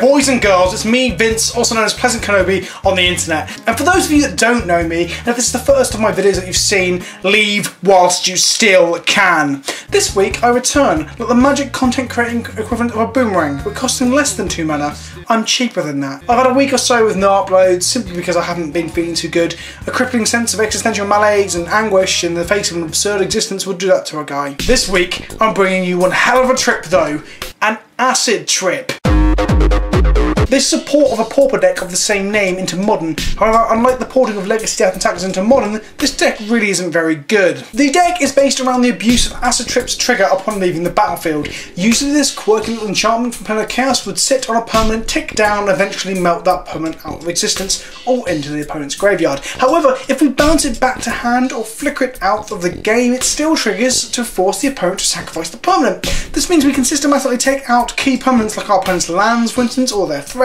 boys and girls, it's me, Vince, also known as PleasantKenobi on the internet. And for those of you that don't know me, and if this is the first of my videos that you've seen, leave whilst you still can. This week I return like the magic content creating equivalent of a boomerang, but costing less than 2 mana. I'm cheaper than that. I've had a week or so with no uploads simply because I haven't been feeling too good. A crippling sense of existential malaise and anguish in the face of an absurd existence would do that to a guy. This week I'm bringing you one hell of a trip though, an acid trip. This is a port of a Pauper deck of the same name into Modern. However, unlike the porting of Legacy Death and Taxes into Modern, this deck really isn't very good. The deck is based around the abuse of Acid Trip's trigger upon leaving the battlefield. Usually this quirky little enchantment from Planar Chaos would sit on a permanent, tick down, and eventually melt that permanent out of existence or into the opponent's graveyard. However, if we bounce it back to hand or flicker it out of the game, it still triggers to force the opponent to sacrifice the permanent. This means we can systematically take out key permanents like our opponent's lands, for instance, or their threats,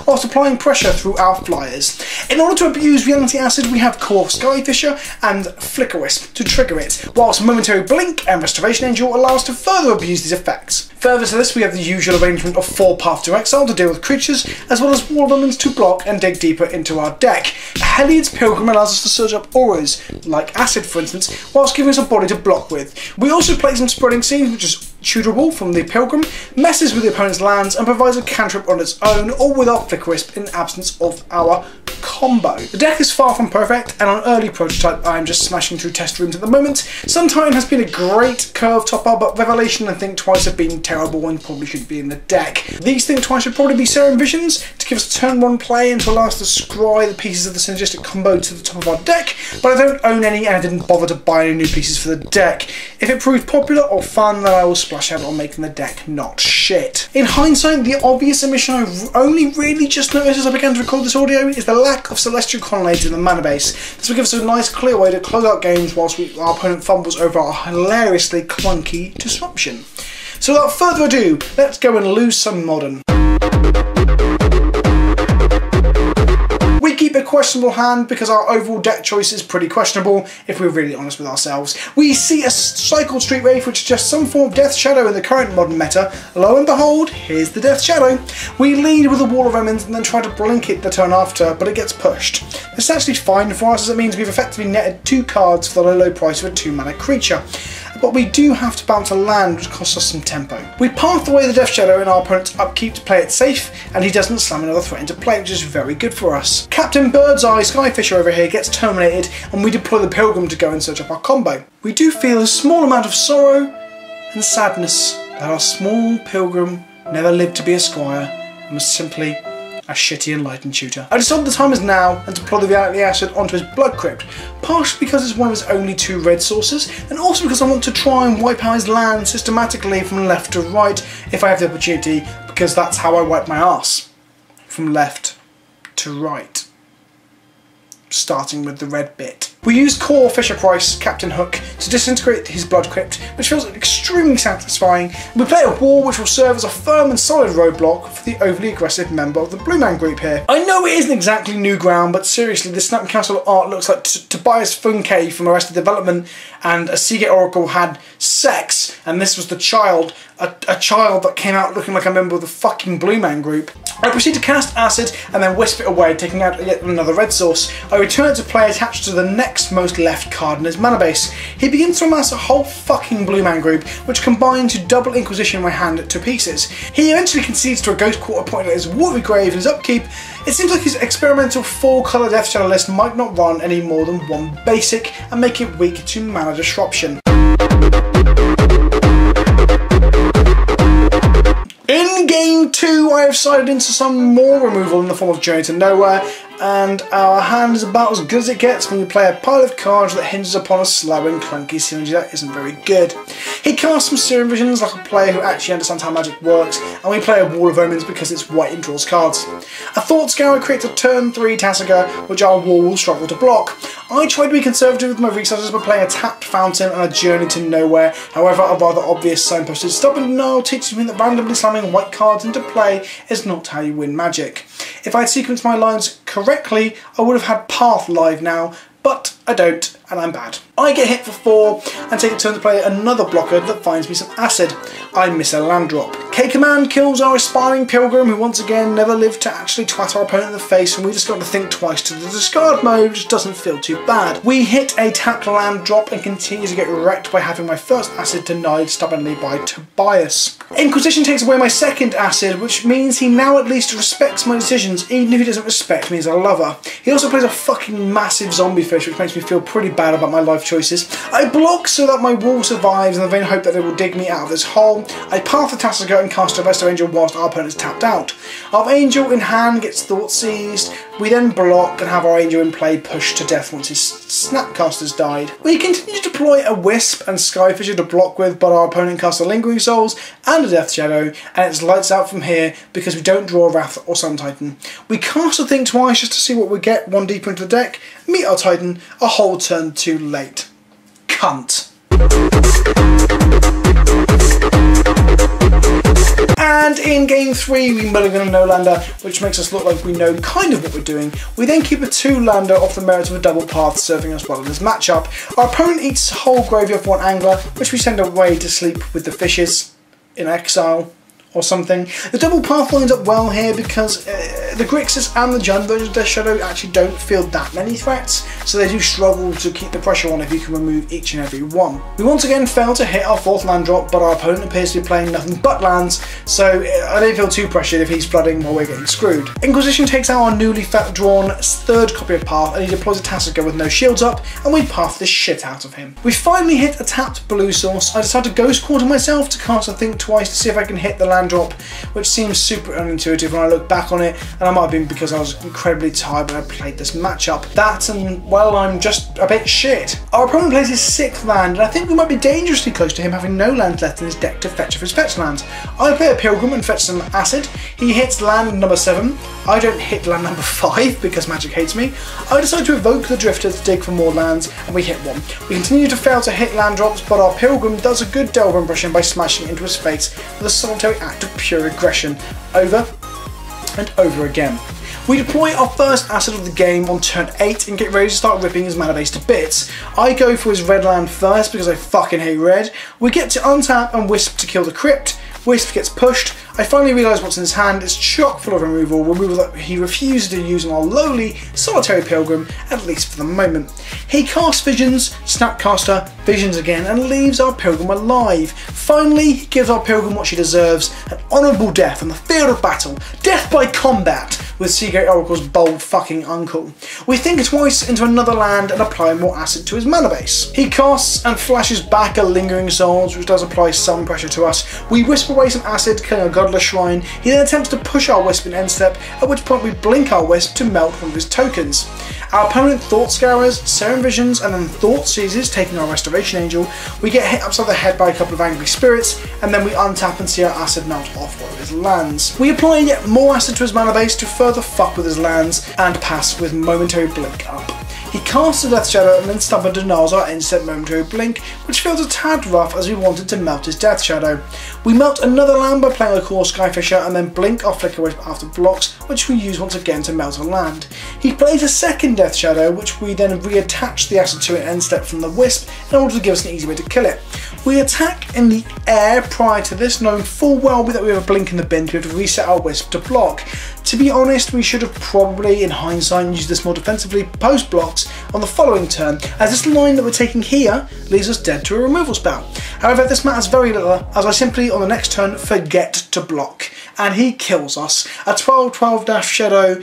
or applying pressure through our flyers. In order to abuse Reality Acid, we have Core Skyfisher and Flicker Wisp to trigger it, whilst Momentary Blink and Restoration Angel allow us to further abuse these effects. Further to this, we have the usual arrangement of 4 Path to Exile to deal with creatures, as well as Wall of Omens to block and dig deeper into our deck. Heliod's Pilgrim allows us to search up auras, like Acid for instance, whilst giving us a body to block with. We also play some Spreading Scene, which is tutorable from the Pilgrim, messes with the opponent's lands, and provides a cantrip on its own, or with our Flicker Wisp in absence of our combo. The deck is far from perfect, and on early prototype I am just smashing through test rooms at the moment. Suntitan has been a great curve topper, but Revelation and Think Twice have been terrible and probably shouldn't be in the deck. These Think Twice should probably be Serum Visions to give us turn 1 play and to allow us to scry the pieces of the synergistic combo to the top of our deck, but I don't own any and I didn't bother to buy any new pieces for the deck. If it proves popular or fun, then I will splash out on making the deck not shit. In hindsight, the obvious omission I only really just noticed as I began to record this audio is the lack of Celestial Colonnades in the mana base. This will give us a nice clear way to close out games whilst our opponent fumbles over our hilariously clunky disruption. So without further ado, let's go and lose some Modern. We keep a questionable hand because our overall deck choice is pretty questionable, if we're really honest with ourselves. We see a cycled Street Wraith which suggests some form of Death Shadow in the current Modern meta. Lo and behold, here's the Death Shadow. We lead with a Wall of Omens and then try to blink it the turn after, but it gets pushed. This is actually fine for us as it means we've effectively netted 2 cards for the low price of a 2 mana creature. But we do have to bounce a land which costs us some tempo. We path away the Death Shadow in our opponent's upkeep to play it safe, and he doesn't slam another threat into play, which is very good for us. Captain Birdseye Skyfisher over here gets terminated, and we deploy the Pilgrim to go and search up our combo. We do feel a small amount of sorrow and sadness that our small Pilgrim never lived to be a squire and was simply a shitty enlightened tutor. I decided the time is now and deploy the Reality Acid onto his Blood Crypt, partially because it's one of his only 2 red sources, and also because I want to try and wipe out his land systematically from left to right if I have the opportunity, because that's how I wipe my arse. From left to right. Starting with the red bit. We use Core Fisher Price, Captain Hook, to disintegrate his Blood Crypt, which feels extremely satisfying. We play a wall which will serve as a firm and solid roadblock for the overly aggressive member of the Blue Man group here. I know it isn't exactly new ground, but seriously, the Snap Castle art looks like Tobias Funke from Arrested Development and a Seagate Oracle had sex, and this was the child, a child that came out looking like a member of the fucking Blue Man group. I proceed to cast Acid and then wisp it away, taking out yet another red source. I return it to play attached to the next most left card in his mana base. He begins to amass a whole fucking Blue Man group, which combine to double Inquisition my hand to pieces. He eventually concedes to a Ghost Quarter point at his Watery Grave in his upkeep. It seems like his experimental 4-colour Death Shadow list might not run any more than 1 basic and make it weak to mana disruption. In game 2, I have sided into some more removal in the form of Journey to Nowhere, and our hand is about as good as it gets when we play a pile of cards that hinges upon a slow and clunky synergy that isn't very good. He casts some Serum Visions like a player who actually understands how magic works, and we play a Wall of Omens because it's white and draws cards. A Thought Scour creates a turn 3 Tasigur, which our wall will struggle to block. I tried to be conservative with my resources by playing a tapped Fountain and a Journey to Nowhere. However, a rather obvious signposted Stubborn Denial teaches me that randomly slamming white cards into play is not how you win Magic. If I had sequenced my lines correctly, I would have had Path live now, but I don't, and I'm bad. I get hit for 4 and take a turn to play another blocker that finds me some acid. I miss a land drop. K-Command kills our aspiring pilgrim, who once again never lived to actually twat our opponent in the face, and we just got to think twice to the discard mode, which doesn't feel too bad. We hit a tapped land drop and continue to get wrecked by having my first acid denied stubbornly by Tobias. Inquisition takes away my second acid, which means he now at least respects my decisions, even if he doesn't respect me as a lover. He also plays a fucking massive zombie fish, which makes me feel pretty bad about my life choices. I block so that my wall survives in the vain hope that it will dig me out of this hole. I path the Tassiger and cast a Resto Angel whilst our opponent is tapped out. Our Angel in hand gets Thought Seized. We then block and have our Angel in play pushed to death once his Snapcaster's died. We continue to deploy a Wisp and Skyfisher to block with, but our opponent casts a Lingering Souls and a Death Shadow, and it's lights out from here because we don't draw a Wrath or Sun Titan. We cast the thing twice just to see what we get one deeper into the deck, meet our Titan a whole turn too late. Cunt. And in game 3 we mulligan a no-lander, which makes us look like we know kind of what we're doing. We then keep a 2-lander off the merits of a double path, serving us well in this matchup. Our opponent eats a whole graveyard for 1 angler, which we send away to sleep with the fishes in exile or something. The double path lines up well here because the Grixis and the Jund version of Death Shadow actually don't feel that many threats, so they do struggle to keep the pressure on if you can remove each and every one. We once again fail to hit our 4th land drop, but our opponent appears to be playing nothing but lands, so I don't feel too pressured if he's flooding while we're getting screwed. Inquisition takes out our newly drawn 3rd copy of Path, and he deploys a Tassiger with no shields up, and we path the shit out of him. We finally hit a tapped blue source. I decide to Ghost Quarter myself to cast a Think Twice to see if I can hit the land drop, which seems super unintuitive when I look back on it, and I might have been because I was incredibly tired when I played this matchup. That and, well, I'm just a bit shit. Our opponent plays his 6th land, and I think we might be dangerously close to him having no lands left in his deck to fetch off his fetch lands. I play a Pilgrim and fetch some acid. He hits land number 7. I don't hit land number 5 because Magic hates me. I decide to evoke the Drifter to dig for more lands, and we hit 1. We continue to fail to hit land drops, but our Pilgrim does a good Delver impression by smashing into his face with a solitary act of pure aggression, over and over again. We deploy our first acid of the game on turn 8 and get ready to start ripping his mana base to bits. I go for his red land first because I fucking hate red. We get to untap and Wisp to kill the Crypt. Wisp gets pushed. I finally realise what's in his hand. It's chock full of removal that he refuses to use on our lowly, solitary Pilgrim, at least for the moment. He casts Visions, Snapcaster, Visions again, and leaves our Pilgrim alive. Finally, he gives our Pilgrim what she deserves, an honourable death on the field of battle, death by combat, with Seagate Oracle's bold fucking uncle. We think twice into another land and apply more acid to his mana base. He casts and flashes back a Lingering Souls, which does apply some pressure to us. We wisp away some acid, killing a Godless Shrine. He then attempts to push our Wisp in end step, at which point we blink our Wisp to melt one of his tokens. Our opponent Thought Scours, Serum Visions, and then Thought Seizes, taking our Restoration Angel. We get hit upside the head by a couple of Angry Spirits, and then we untap and see our acid melt off one of his lands. We apply yet more acid to his mana base to further fuck with his lands, and pass with Momentary Blink up. He casts a Death Shadow and then stubborn denies our end-step Momentary Blink, which feels a tad rough as we wanted to melt his Death Shadow. We melt another land by playing a Core Skyfisher and then blink our Flicker Wisp after blocks, which we use once again to melt a land. He plays a second Death Shadow, which we then reattach the acid to an end step from the Wisp in order to give us an easy way to kill it. We attack in the air prior to this, knowing full well that we have a blink in the bin to be able to reset our Wisp to block. To be honest, we should have probably, in hindsight, used this more defensively post-blocks on the following turn, as this line that we're taking here leaves us dead to a removal spell. However, this matters very little, as I simply, on the next turn, forget to block. And he kills us. A 12/12 Dash Shadow,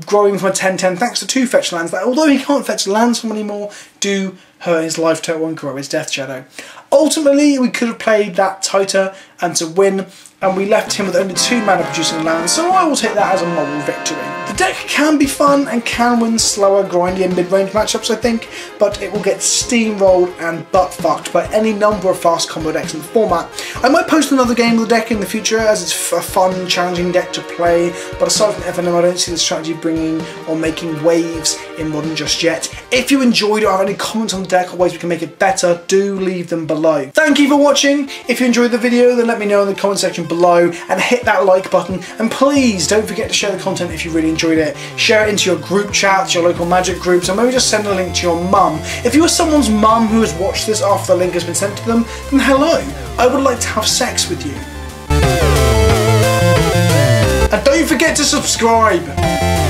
growing from a 10/10 thanks to 2 fetch lands that, although he can't fetch lands from anymore, do hurt his life total and grow his Death Shadow. Ultimately, we could have played that tighter and to win, and we left him with only 2 mana producing lands, so I will take that as a moral victory. The deck can be fun and can win slower, grindy and mid-range matchups, I think, but it will get steamrolled and butt-fucked by any number of fast combo decks in the format. I might post another game of the deck in the future, as it's a fun, challenging deck to play, but aside from FNM, I don't see the strategy bringing or making waves in Modern Just Yet. If you enjoyed or have any comments on the deck or ways we can make it better, do leave them below. Thank you for watching. If you enjoyed the video, then let me know in the comment section below and hit that like button. And please don't forget to share the content if you really enjoyed it. Share it into your group chats, your local magic groups, or maybe just send a link to your mum. If you are someone's mum who has watched this after the link has been sent to them, then hello, I would like to have sex with you. And don't forget to subscribe.